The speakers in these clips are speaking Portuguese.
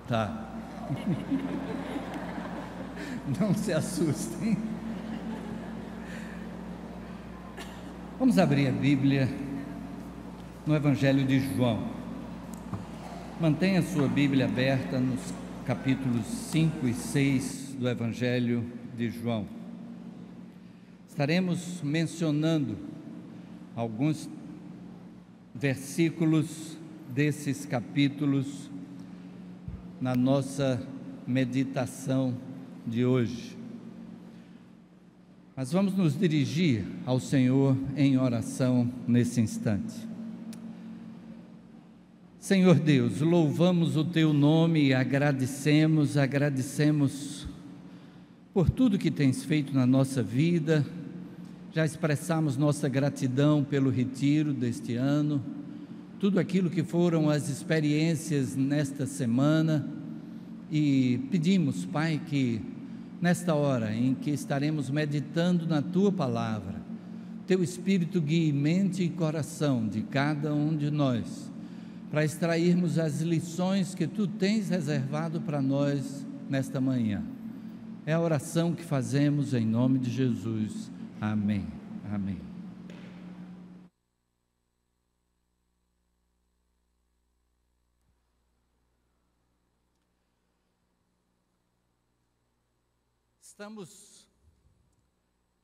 Tá. Não se assustem. Vamos abrir a Bíblia no Evangelho de João. Mantenha sua Bíblia aberta nos capítulos 5 e 6 do Evangelho de João. Estaremos mencionando alguns versículos desses capítulos na nossa meditação de hoje. Mas vamos nos dirigir ao Senhor em oração nesse instante. Senhor Deus, louvamos o Teu nome e agradecemos por tudo que Tens feito na nossa vida. Já expressamos nossa gratidão pelo retiro deste ano, tudo aquilo que foram as experiências nesta semana, e pedimos, Pai, que nesta hora em que estaremos meditando na Tua Palavra, Teu Espírito guie mente e coração de cada um de nós, para extrairmos as lições que Tu tens reservado para nós nesta manhã. É a oração que fazemos em nome de Jesus. Amém. Amém. Estamos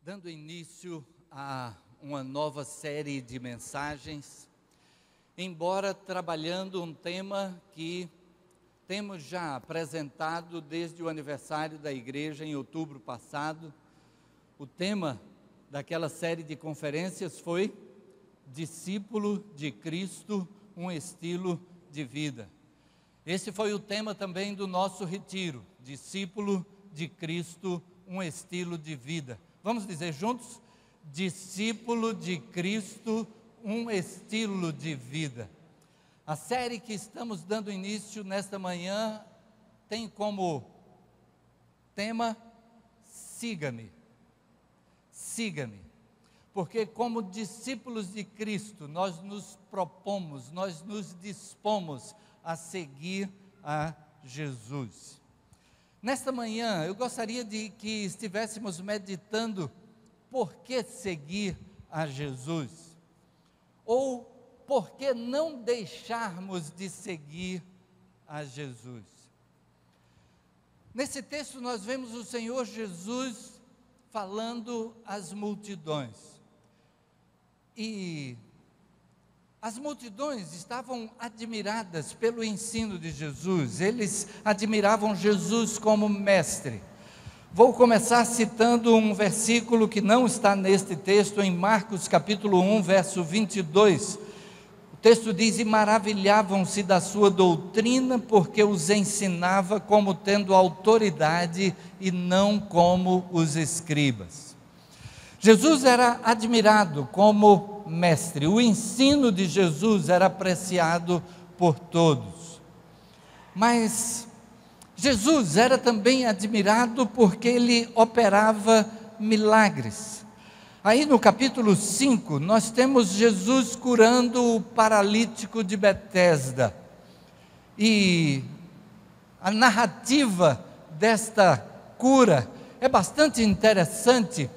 dando início a uma nova série de mensagens, embora trabalhando um tema que temos já apresentado desde o aniversário da igreja em outubro passado. O tema daquela série de conferências foi Discípulo de Cristo, um estilo de vida. Esse foi o tema também do nosso retiro, Discípulo de Cristo, um estilo de vida. Vamos dizer juntos? Discípulo de Cristo, um estilo de vida. A série que estamos dando início nesta manhã tem como tema Siga-me. Siga-me, porque como discípulos de Cristo, nós nos propomos, nós nos dispomos a seguir a Jesus. Nesta manhã, eu gostaria de que estivéssemos meditando por que seguir a Jesus, ou por que não deixarmos de seguir a Jesus. Nesse texto nós vemos o Senhor Jesus falando às multidões, e as multidões estavam admiradas pelo ensino de Jesus, eles admiravam Jesus como mestre. Vou começar citando um versículo que não está neste texto, em Marcos capítulo 1, verso 22, o texto diz: e maravilhavam-se da sua doutrina, porque os ensinava como tendo autoridade e não como os escribas. Jesus era admirado como mestre, o ensino de Jesus era apreciado por todos, mas Jesus era também admirado porque ele operava milagres. Aí no capítulo 5, nós temos Jesus curando o paralítico de Betesda, e a narrativa desta cura é bastante interessante,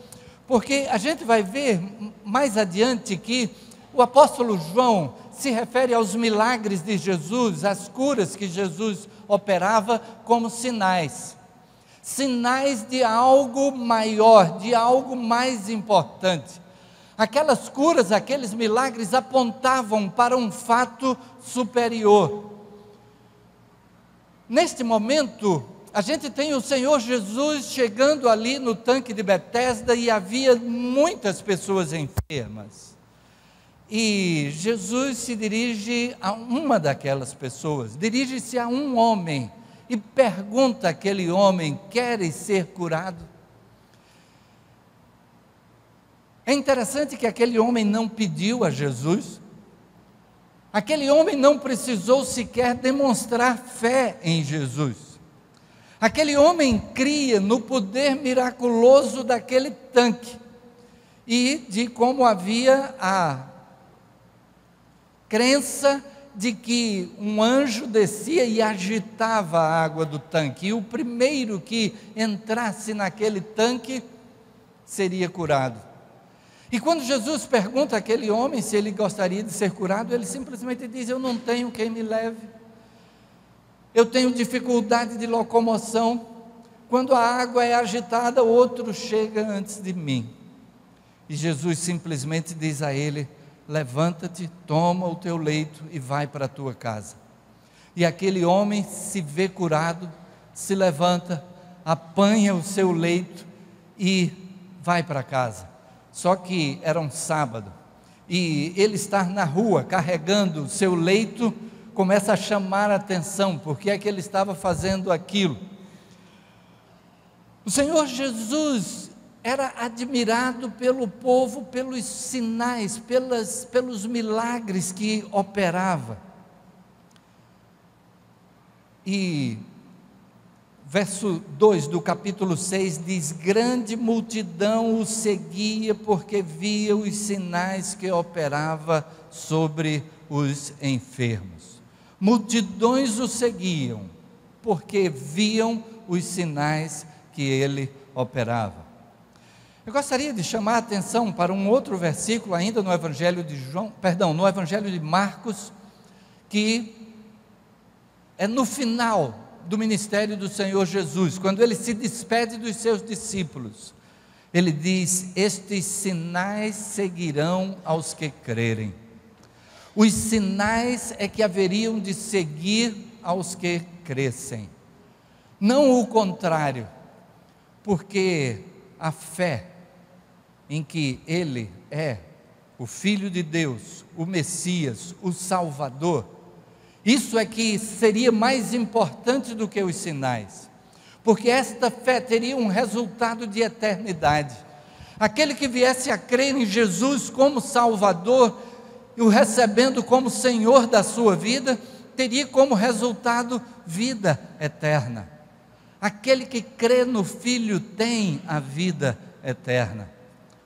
porque a gente vai ver mais adiante que o apóstolo João se refere aos milagres de Jesus, às curas que Jesus operava como sinais de algo maior, de algo mais importante. Aquelas curas, aqueles milagres apontavam para um fato superior. Neste momento, a gente tem o Senhor Jesus chegando ali no tanque de Betesda, e havia muitas pessoas enfermas. E Jesus se dirige a uma daquelas pessoas, dirige-se a um homem, e pergunta àquele homem: queres ser curado? É interessante que aquele homem não pediu a Jesus, aquele homem não precisou sequer demonstrar fé em Jesus, aquele homem cria no poder miraculoso daquele tanque, e de como havia a crença de que um anjo descia e agitava a água do tanque, e o primeiro que entrasse naquele tanque seria curado. E quando Jesus pergunta àquele homem se ele gostaria de ser curado, ele simplesmente diz: eu não tenho quem me leve, eu tenho dificuldade de locomoção, quando a água é agitada, outro chega antes de mim. E Jesus simplesmente diz a ele: levanta-te, toma o teu leito e vai para a tua casa. E aquele homem se vê curado, se levanta, apanha o seu leito e vai para casa. Só que era um sábado, e ele estar na rua carregando o seu leito começa a chamar a atenção, porque é que ele estava fazendo aquilo. O Senhor Jesus era admirado pelo povo, pelos sinais, pelos milagres que operava. E verso 2 do capítulo 6 diz: grande multidão o seguia, porque via os sinais que operava sobre os enfermos. Multidões o seguiam, porque viam os sinais que ele operava. Eu gostaria de chamar a atenção para um outro versículo, ainda no Evangelho no Evangelho de Marcos, que é no final do ministério do Senhor Jesus, quando ele se despede dos seus discípulos. Ele diz: estes sinais seguirão aos que crerem. Os sinais é que haveriam de seguir aos que crescem, não o contrário, porque a fé em que ele é o Filho de Deus, o Messias, o Salvador, isso é que seria mais importante do que os sinais, porque esta fé teria um resultado de eternidade. Aquele que viesse a crer em Jesus como Salvador e o recebendo como Senhor da sua vida, teria como resultado vida eterna. Aquele que crê no Filho tem a vida eterna.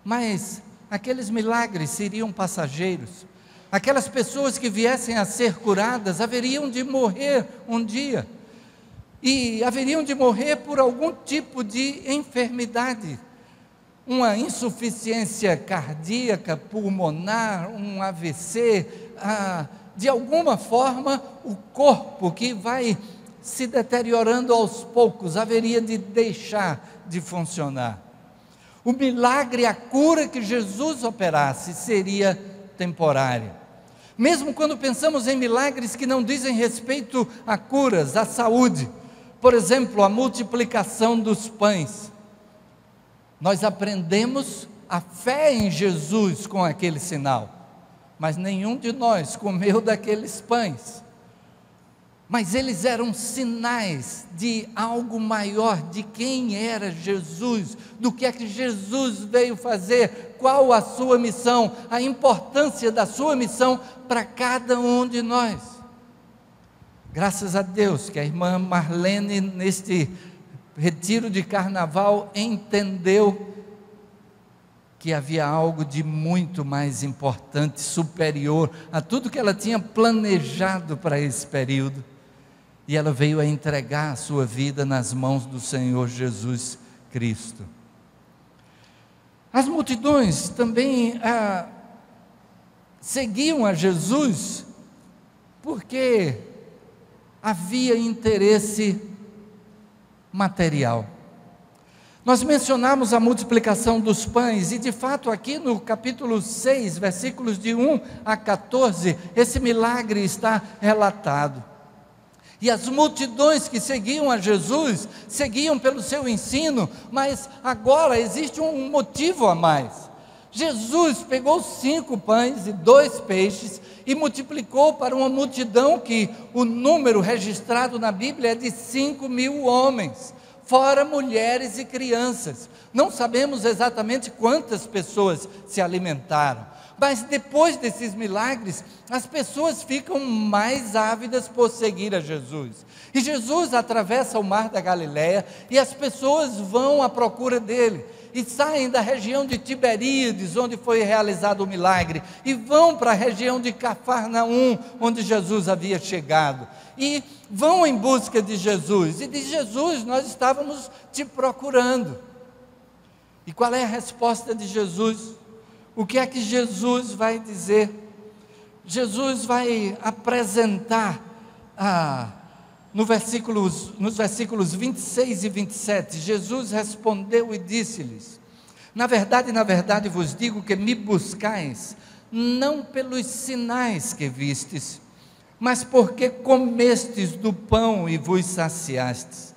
Mas aqueles milagres seriam passageiros. Aquelas pessoas que viessem a ser curadas haveriam de morrer um dia, e haveriam de morrer por algum tipo de enfermidade, uma insuficiência cardíaca, pulmonar, um AVC, de alguma forma o corpo que vai se deteriorando aos poucos haveria de deixar de funcionar. O milagre, a cura que Jesus operasse seria temporária. Mesmo quando pensamos em milagres que não dizem respeito a curas, à saúde, por exemplo, a multiplicação dos pães, nós aprendemos a fé em Jesus com aquele sinal, mas nenhum de nós comeu daqueles pães. Mas eles eram sinais de algo maior, de quem era Jesus, do que é que Jesus veio fazer, qual a sua missão, a importância da sua missão para cada um de nós. Graças a Deus que a irmã Marlene, neste retiro de carnaval, entendeu que havia algo de muito mais importante, superior a tudo que ela tinha planejado para esse período. E ela veio a entregar a sua vida nas mãos do Senhor Jesus Cristo. As multidões também seguiam a Jesus porque havia interesse material. Nós mencionamos a multiplicação dos pães, e de fato aqui no capítulo 6, versículos de 1 a 14, esse milagre está relatado. E as multidões que seguiam a Jesus, seguiam pelo seu ensino, mas agora existe um motivo a mais. Jesus pegou 5 pães e 2 peixes e multiplicou para uma multidão que o número registrado na Bíblia é de 5.000 homens, fora mulheres e crianças. Não sabemos exatamente quantas pessoas se alimentaram, mas depois desses milagres, as pessoas ficam mais ávidas por seguir a Jesus. E Jesus atravessa o mar da Galileia e as pessoas vão à procura dele. e saem da região de Tiberíades, onde foi realizado o milagre, e vão para a região de Cafarnaum, onde Jesus havia chegado, e vão em busca de Jesus, e diz: Jesus, nós estávamos te procurando. E qual é a resposta de Jesus? O que é que Jesus vai dizer? Jesus vai apresentar nos versículos 26 e 27, Jesus respondeu e disse-lhes: na verdade vos digo que me buscais, não pelos sinais que vistes, mas porque comestes do pão e vos saciastes.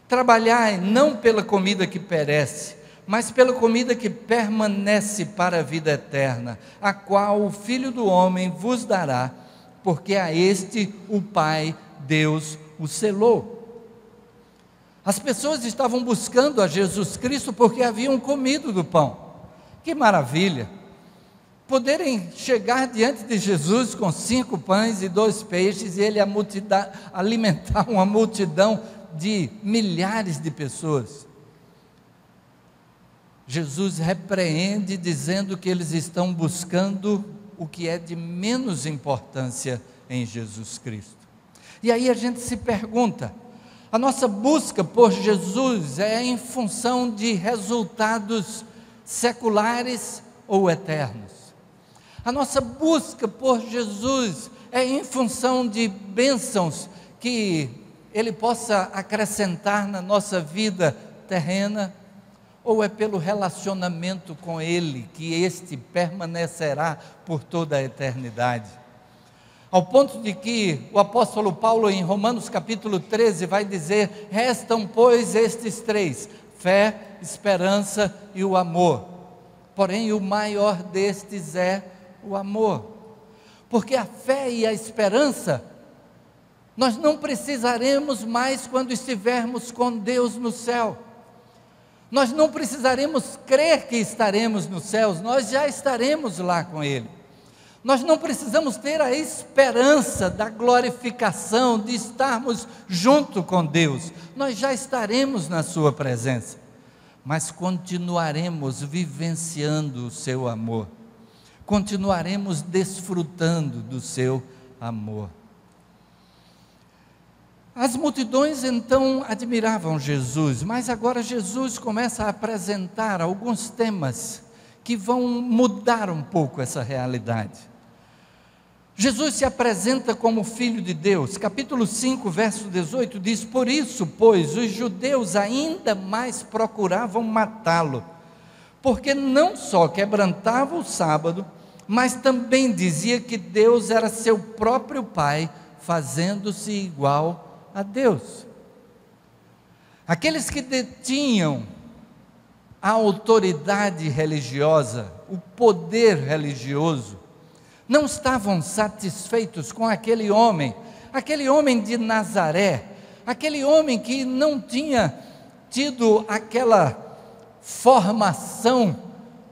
Trabalhai não pela comida que perece, mas pela comida que permanece para a vida eterna, a qual o Filho do Homem vos dará, porque a este o Pai, Deus, o selou. As pessoas estavam buscando a Jesus Cristo porque haviam comido do pão. Que maravilha! Poderem chegar diante de Jesus com 5 pães e 2 peixes e ele alimentar uma multidão de milhares de pessoas. Jesus repreende dizendo que eles estão buscando o que é de menos importância em Jesus Cristo. E aí a gente se pergunta, a nossa busca por Jesus é em função de resultados seculares ou eternos? A nossa busca por Jesus é em função de bênçãos que Ele possa acrescentar na nossa vida terrena, ou é pelo relacionamento com Ele que este permanecerá por toda a eternidade? Ao ponto de que o apóstolo Paulo, em Romanos capítulo 13, vai dizer: restam, pois, estes 3, fé, esperança e o amor. Porém, o maior destes é o amor. Porque a fé e a esperança, nós não precisaremos mais quando estivermos com Deus no céu. Nós não precisaremos crer que estaremos nos céus, nós já estaremos lá com Ele. Nós não precisamos ter a esperança da glorificação, de estarmos junto com Deus, nós já estaremos na sua presença, mas continuaremos vivenciando o seu amor, continuaremos desfrutando do seu amor. As multidões então admiravam Jesus, mas agora Jesus começa a apresentar alguns temas que vão mudar um pouco essa realidade. Jesus se apresenta como Filho de Deus. Capítulo 5, verso 18 diz: por isso, pois, os judeus ainda mais procuravam matá-lo, porque não só quebrantava o sábado, mas também dizia que Deus era seu próprio Pai, fazendo-se igual a Deus. Aqueles que detinham a autoridade religiosa, o poder religioso, não estavam satisfeitos com aquele homem de Nazaré, aquele homem que não tinha tido aquela formação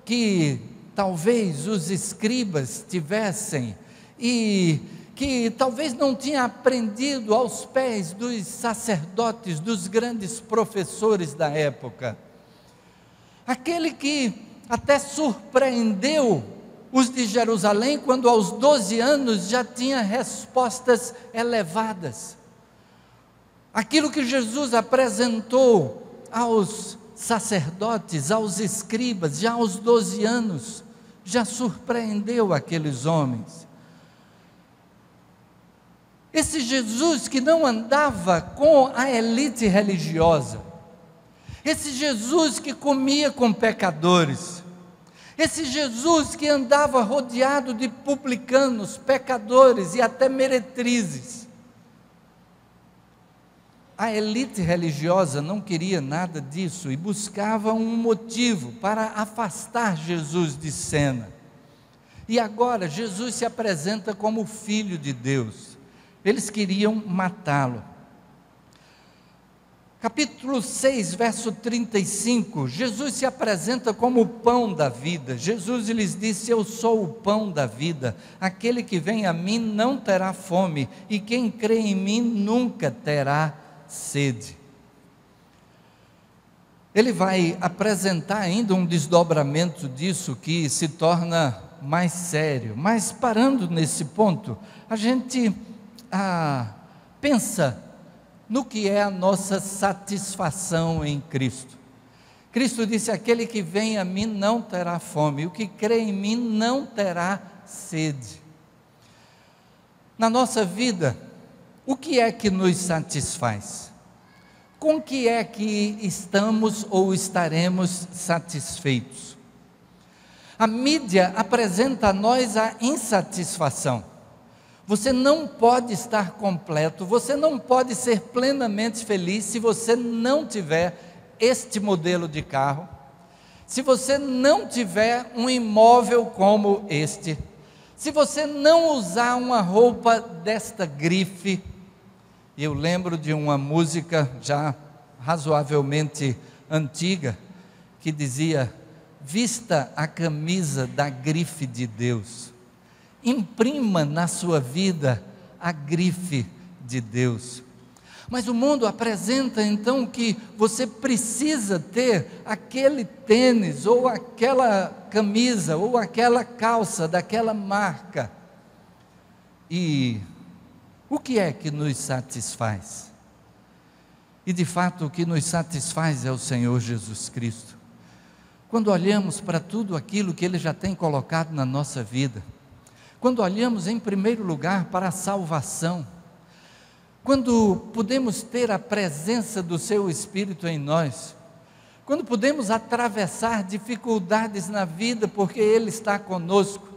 que talvez os escribas tivessem, e que talvez não tinha aprendido aos pés dos sacerdotes, dos grandes professores da época. Aquele que até surpreendeu os de Jerusalém, quando aos 12 anos já tinha respostas elevadas. Aquilo que Jesus apresentou aos sacerdotes, aos escribas, já aos 12 anos, já surpreendeu aqueles homens. Esse Jesus que não andava com a elite religiosa, esse Jesus que comia com pecadores, esse Jesus que andava rodeado de publicanos, pecadores e até meretrizes. A elite religiosa não queria nada disso e buscava um motivo para afastar Jesus de cena. E agora Jesus se apresenta como Filho de Deus. Eles queriam matá-lo. Capítulo 6, verso 35, Jesus se apresenta como o pão da vida. Jesus lhes disse: eu sou o pão da vida, aquele que vem a mim não terá fome, e quem crê em mim nunca terá sede. Ele vai apresentar ainda um desdobramento disso que se torna mais sério. Mas parando nesse ponto, a gente pensa no que é a nossa satisfação em Cristo. Cristo disse: aquele que vem a mim não terá fome, o que crê em mim não terá sede. Na nossa vida, o que é que nos satisfaz? Com que é que estamos ou estaremos satisfeitos? A mídia apresenta a nós a insatisfação. Você não pode estar completo, você não pode ser plenamente feliz se você não tiver este modelo de carro, se você não tiver um imóvel como este, se você não usar uma roupa desta grife. Eu lembro de uma música já razoavelmente antiga, que dizia: vista a camisa da grife de Deus, imprima na sua vida a grife de Deus. Mas o mundo apresenta então que você precisa ter aquele tênis, ou aquela camisa, ou aquela calça daquela marca. E o que é que nos satisfaz? E de fato o que nos satisfaz é o Senhor Jesus Cristo. Quando olhamos para tudo aquilo que Ele já tem colocado na nossa vida, quando olhamos em primeiro lugar para a salvação, quando podemos ter a presença do Seu Espírito em nós, quando podemos atravessar dificuldades na vida porque Ele está conosco,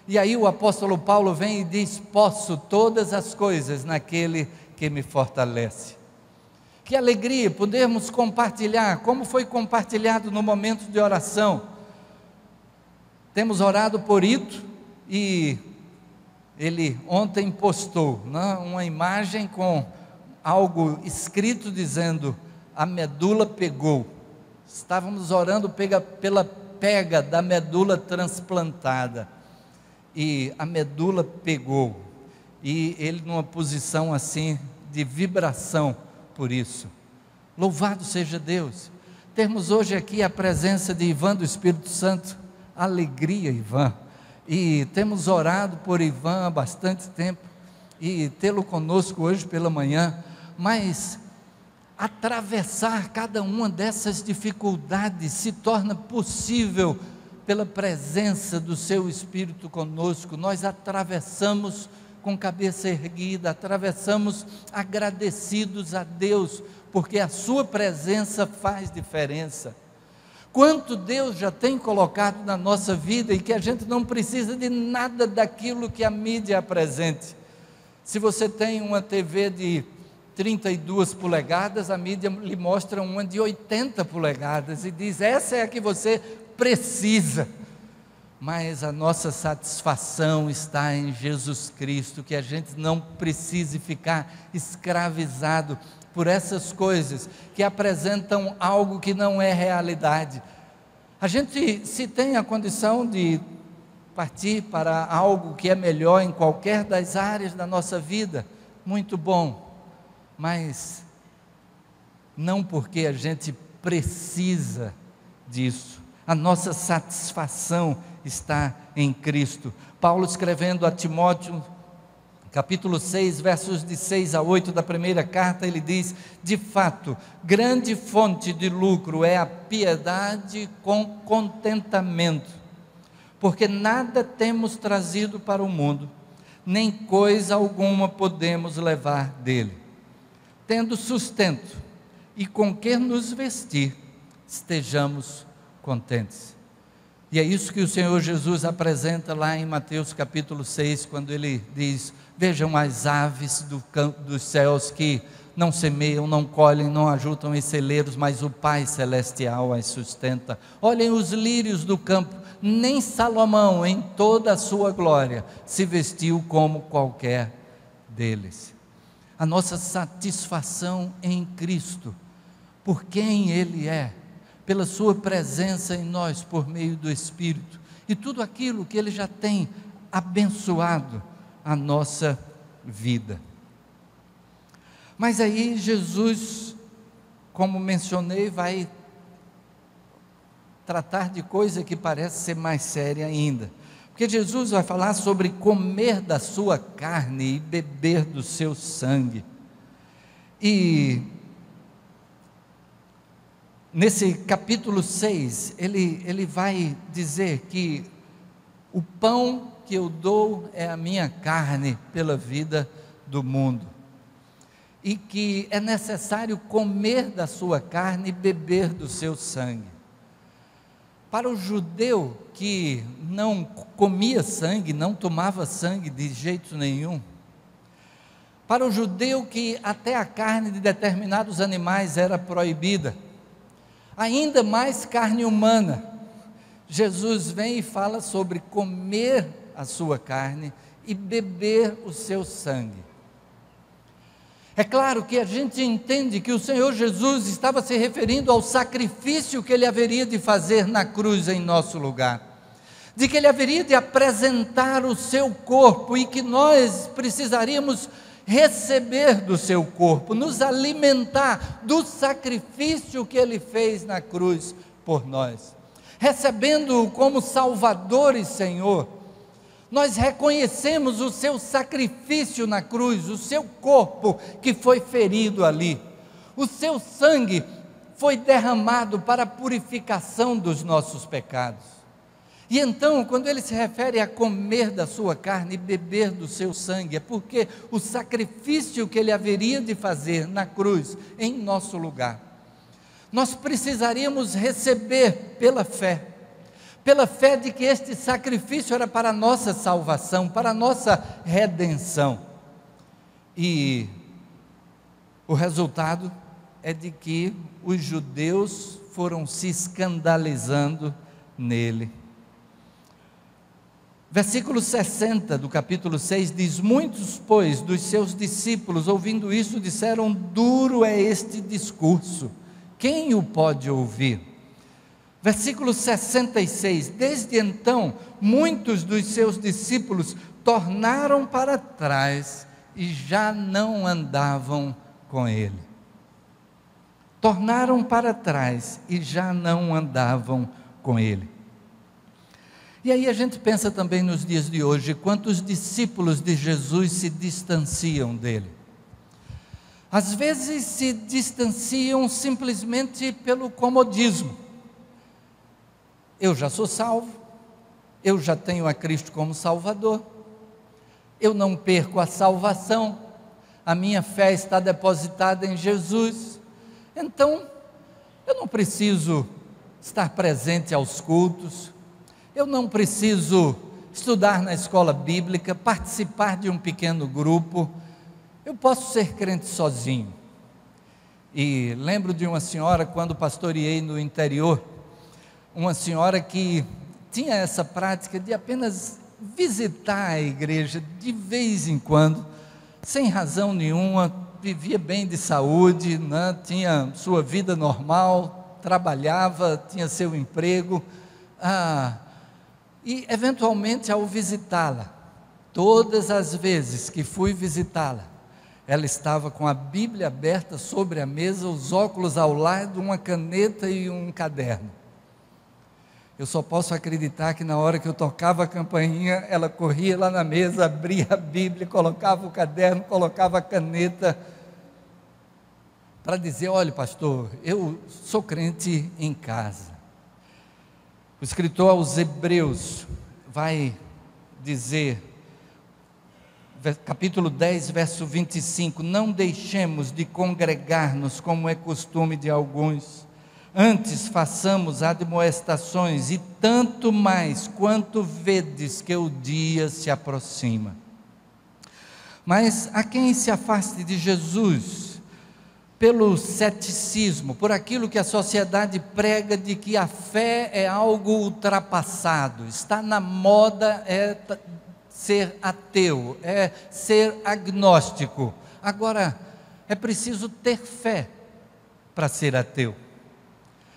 e aí o apóstolo Paulo vem e diz: posso todas as coisas naquele que me fortalece. Que alegria podermos compartilhar, como foi compartilhado no momento de oração. Temos orado por Ito, e ele ontem postou uma imagem com algo escrito dizendo: a medula pegou. Estávamos orando pela pega da medula transplantada, e a medula pegou, e ele numa posição assim de vibração por isso. Louvado seja Deus. Termos hoje aqui a presença de Ivan do Espírito Santo. Alegria, Ivan. E temos orado por Ivan há bastante tempo, e tê-lo conosco hoje pela manhã. Mas atravessar cada uma dessas dificuldades se torna possível pela presença do Seu Espírito conosco. Nós atravessamos com cabeça erguida, atravessamos agradecidos a Deus, porque a Sua presença faz diferença. Quanto Deus já tem colocado na nossa vida, e que a gente não precisa de nada daquilo que a mídia apresente. Se você tem uma TV de 32 polegadas, a mídia lhe mostra uma de 80 polegadas, e diz: essa é a que você precisa. Mas a nossa satisfação está em Jesus Cristo, que a gente não precise ficar escravizado por essas coisas que apresentam algo que não é realidade. A gente, se tem a condição de partir para algo que é melhor em qualquer das áreas da nossa vida, muito bom, mas não porque a gente precisa disso. A nossa satisfação está em Cristo. Paulo, escrevendo a Timóteo, capítulo 6, versos de 6 a 8 da primeira carta, ele diz: de fato, grande fonte de lucro é a piedade com contentamento, porque nada temos trazido para o mundo, nem coisa alguma podemos levar dele. Tendo sustento e com que nos vestir, estejamos contentes. E é isso que o Senhor Jesus apresenta lá em Mateus capítulo 6, quando Ele diz: vejam as aves dos céus, que não semeiam, não colhem, não ajuntam em celeiros, mas o Pai Celestial as sustenta. Olhem os lírios do campo, nem Salomão em toda a sua glória se vestiu como qualquer deles. A nossa satisfação em Cristo, por quem Ele é, pela Sua presença em nós, por meio do Espírito, e tudo aquilo que Ele já tem abençoado a nossa vida. Mas aí Jesus, como mencionei, vai tratar de coisa que parece ser mais séria ainda. Porque Jesus vai falar sobre comer da sua carne e beber do seu sangue. E nesse capítulo 6, ele vai dizer que o pão que eu dou é a minha carne pela vida do mundo. E que é necessário comer da sua carne e beber do seu sangue. Para o judeu que não comia sangue, não tomava sangue de jeito nenhum, para o judeu que até a carne de determinados animais era proibida, ainda mais carne humana, Jesus vem e fala sobre comer a sua carne e beber o seu sangue. É claro que a gente entende que o Senhor Jesus estava se referindo ao sacrifício que Ele haveria de fazer na cruz em nosso lugar, de que Ele haveria de apresentar o seu corpo e que nós precisaríamos receber do seu corpo, nos alimentar do sacrifício que Ele fez na cruz por nós, recebendo-o como Salvador e Senhor. Nós reconhecemos o seu sacrifício na cruz, o seu corpo que foi ferido ali, o seu sangue foi derramado para a purificação dos nossos pecados. E então, quando ele se refere a comer da sua carne e beber do seu sangue, é porque o sacrifício que ele haveria de fazer na cruz, em nosso lugar, nós precisaríamos receber pela fé de que este sacrifício era para a nossa salvação, para a nossa redenção. E o resultado é de que os judeus foram se escandalizando nele. Versículo 60 do capítulo 6 diz: muitos, pois, dos seus discípulos, ouvindo isso, disseram: duro é este discurso, quem o pode ouvir? Versículo 66, desde então, muitos dos seus discípulos tornaram para trás e já não andavam com ele. Tornaram para trás e já não andavam com ele. E aí a gente pensa também nos dias de hoje, quantos discípulos de Jesus se distanciam dele. Às vezes se distanciam simplesmente pelo comodismo. Eu já sou salvo, eu já tenho a Cristo como Salvador, eu não perco a salvação, a minha fé está depositada em Jesus, então eu não preciso estar presente aos cultos, eu não preciso estudar na escola bíblica, participar de um pequeno grupo, eu posso ser crente sozinho. E lembro de uma senhora, quando pastoreei no interior, uma senhora que tinha essa prática de apenas visitar a igreja de vez em quando, sem razão nenhuma, vivia bem de saúde, né? Tinha sua vida normal, trabalhava, tinha seu emprego, e eventualmente ao visitá-la, todas as vezes que fui visitá-la, ela estava com a Bíblia aberta sobre a mesa, os óculos ao lado, uma caneta e um caderno. Eu só posso acreditar que na hora que eu tocava a campainha, ela corria lá na mesa, abria a Bíblia, colocava o caderno, colocava a caneta, para dizer: olha, pastor, eu sou crente em casa. O escritor aos Hebreus vai dizer, capítulo 10, verso 25, não deixemos de congregar-nos como é costume de alguns, antes façamos admoestações, e tanto mais quanto vedes que o dia se aproxima. Mas a quem se afaste de Jesus, pelo ceticismo, por aquilo que a sociedade prega de que a fé é algo ultrapassado, está na moda é ser ateu, é ser agnóstico. Agora, é preciso ter fé para ser ateu.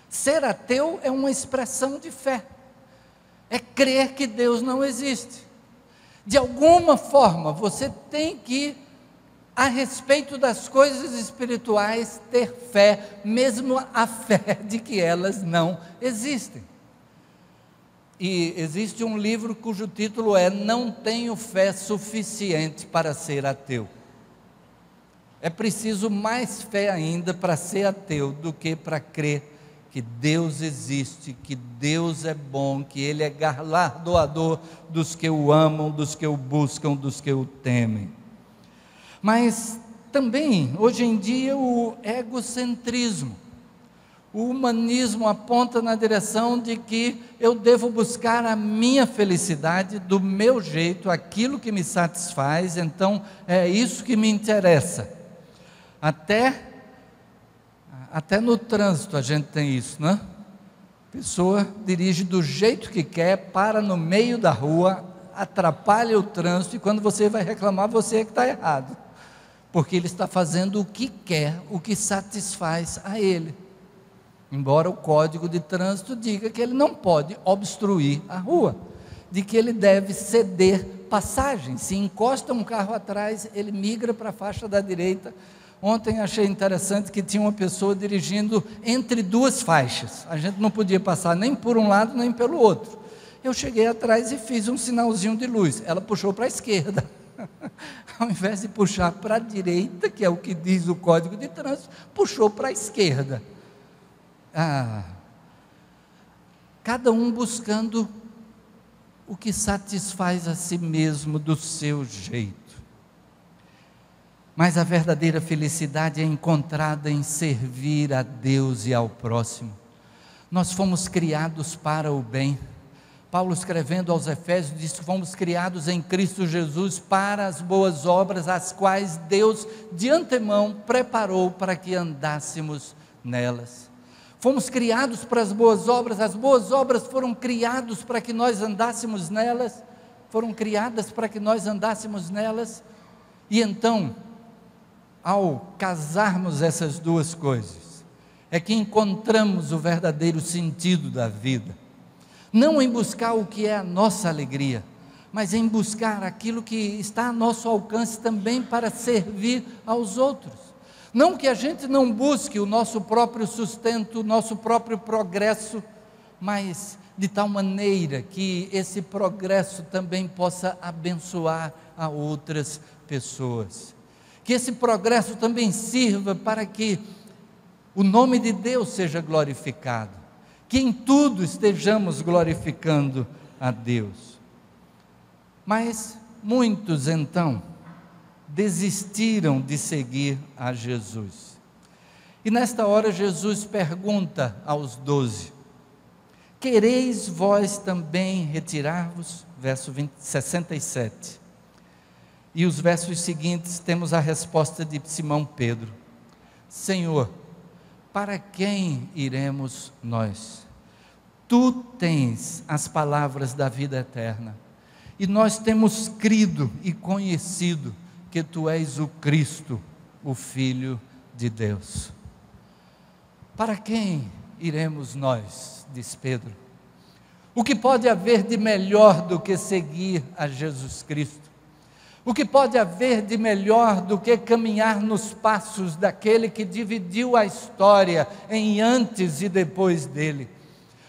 Ser ateu é uma expressão de fé, é crer que Deus não existe. De alguma forma, você tem que, a respeito das coisas espirituais, ter fé, mesmo a fé de que elas não existem. E existe um livro cujo título é Não Tenho Fé Suficiente para Ser Ateu. É preciso mais fé ainda para ser ateu do que para crer que Deus existe, que Deus é bom, que Ele é galardoador dos que o amam, dos que o buscam, dos que o temem. Mas também, hoje em dia, o egocentrismo, o humanismo aponta na direção de que eu devo buscar a minha felicidade do meu jeito, aquilo que me satisfaz, então é isso que me interessa. Até no trânsito a gente tem isso, né? A pessoa dirige do jeito que quer, para no meio da rua, atrapalha o trânsito, e quando você vai reclamar, você é que está errado, porque ele está fazendo o que quer, o que satisfaz a ele. Embora o Código de Trânsito diga que ele não pode obstruir a rua, de que ele deve ceder passagem. Se encosta um carro atrás, ele migra para a faixa da direita. Ontem achei interessante que tinha uma pessoa dirigindo entre duas faixas. A gente não podia passar nem por um lado nem pelo outro. Eu cheguei atrás e fiz um sinalzinho de luz. Ela puxou para a esquerda. Ao invés de puxar para a direita, que é o que diz o Código de Trânsito, puxou para a esquerda. Cada um buscando o que satisfaz a si mesmo do seu jeito. Mas a verdadeira felicidade é encontrada em servir a Deus e ao próximo. Nós fomos criados para o bem. Paulo, escrevendo aos Efésios, diz que fomos criados em Cristo Jesus para as boas obras, as quais Deus de antemão preparou para que andássemos nelas. Fomos criados para as boas obras foram criadas para que nós andássemos nelas, e então, ao casarmos essas duas coisas, é que encontramos o verdadeiro sentido da vida, não em buscar o que é a nossa alegria, mas em buscar aquilo que está a nosso alcance também para servir aos outros. Não que a gente não busque o nosso próprio sustento, o nosso próprio progresso, mas de tal maneira que esse progresso também possa abençoar a outras pessoas. Que esse progresso também sirva para que o nome de Deus seja glorificado. Que em tudo estejamos glorificando a Deus. Mas muitos então desistiram de seguir a Jesus. E nesta hora Jesus pergunta aos 12: quereis vós também retirar-vos? Verso 67. E os versos seguintes temos a resposta de Simão Pedro: Senhor, para quem iremos nós? Tu tens as palavras da vida eterna, e nós temos crido e conhecido que Tu és o Cristo, o Filho de Deus. Para quem iremos nós? Diz Pedro. O que pode haver de melhor do que seguir a Jesus Cristo? O que pode haver de melhor do que caminhar nos passos daquele que dividiu a história em antes e depois dele?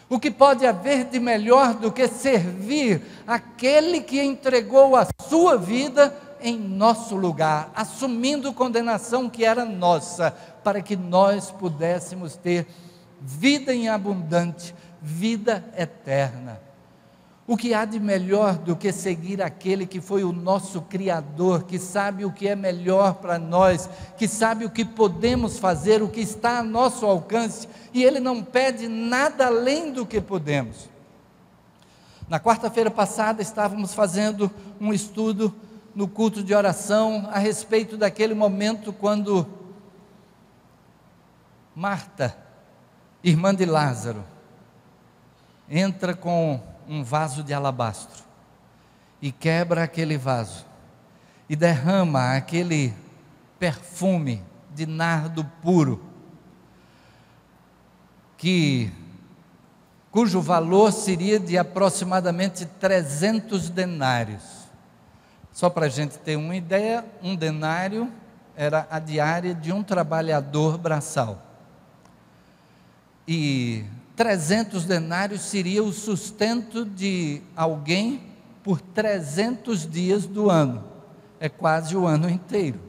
O que pode haver de melhor do que servir aquele que entregou a sua vida em nosso lugar, assumindo condenação que era nossa, para que nós pudéssemos ter vida em abundante, vida eterna? O que há de melhor do que seguir aquele que foi o nosso Criador, que sabe o que é melhor para nós, que sabe o que podemos fazer, o que está a nosso alcance, e Ele não pede nada além do que podemos. Na quarta-feira passada estávamos fazendo um estudo no culto de oração a respeito daquele momento quando Marta, irmã de Lázaro, entra com um vaso de alabastro e quebra aquele vaso e derrama aquele perfume de nardo puro, cujo valor seria de aproximadamente 300 denários. Só para a gente ter uma ideia, um denário era a diária de um trabalhador braçal. E 300 denários seria o sustento de alguém por 300 dias do ano, é quase o ano inteiro.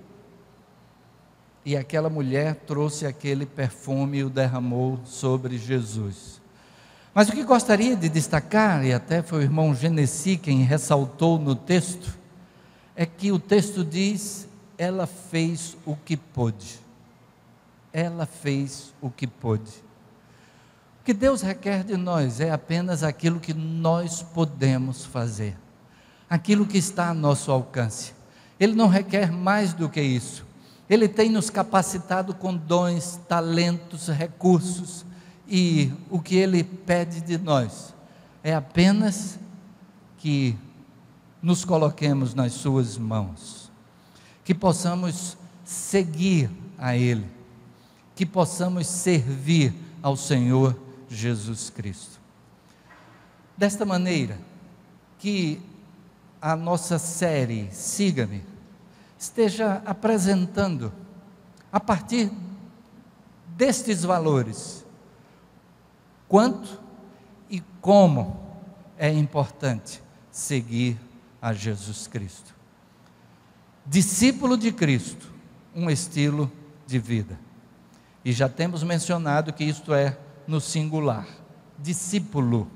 E aquela mulher trouxe aquele perfume e o derramou sobre Jesus. Mas o que gostaria de destacar, e até foi o irmão Genesi quem ressaltou no texto, é que o texto diz: ela fez o que pôde. Ela fez o que pôde. O que Deus requer de nós é apenas aquilo que nós podemos fazer, aquilo que está a nosso alcance. Ele não requer mais do que isso. Ele tem nos capacitado com dons, talentos, recursos, e o que Ele pede de nós é apenas que nos coloquemos nas suas mãos, que possamos seguir a Ele, que possamos servir ao Senhor Jesus Cristo. Desta maneira, que a nossa série Siga-me esteja apresentando, a partir destes valores, quanto e como é importante seguir a Jesus Cristo. Discípulo de Cristo, um estilo de vida. E já temos mencionado que isto é no singular. Discípulo,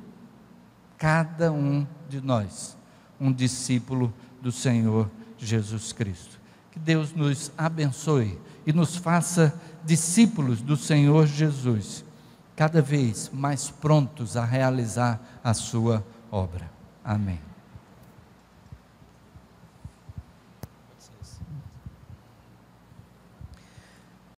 cada um de nós, um discípulo do Senhor Jesus Cristo. Que Deus nos abençoe e nos faça discípulos do Senhor Jesus, cada vez mais prontos a realizar a sua obra. Amém.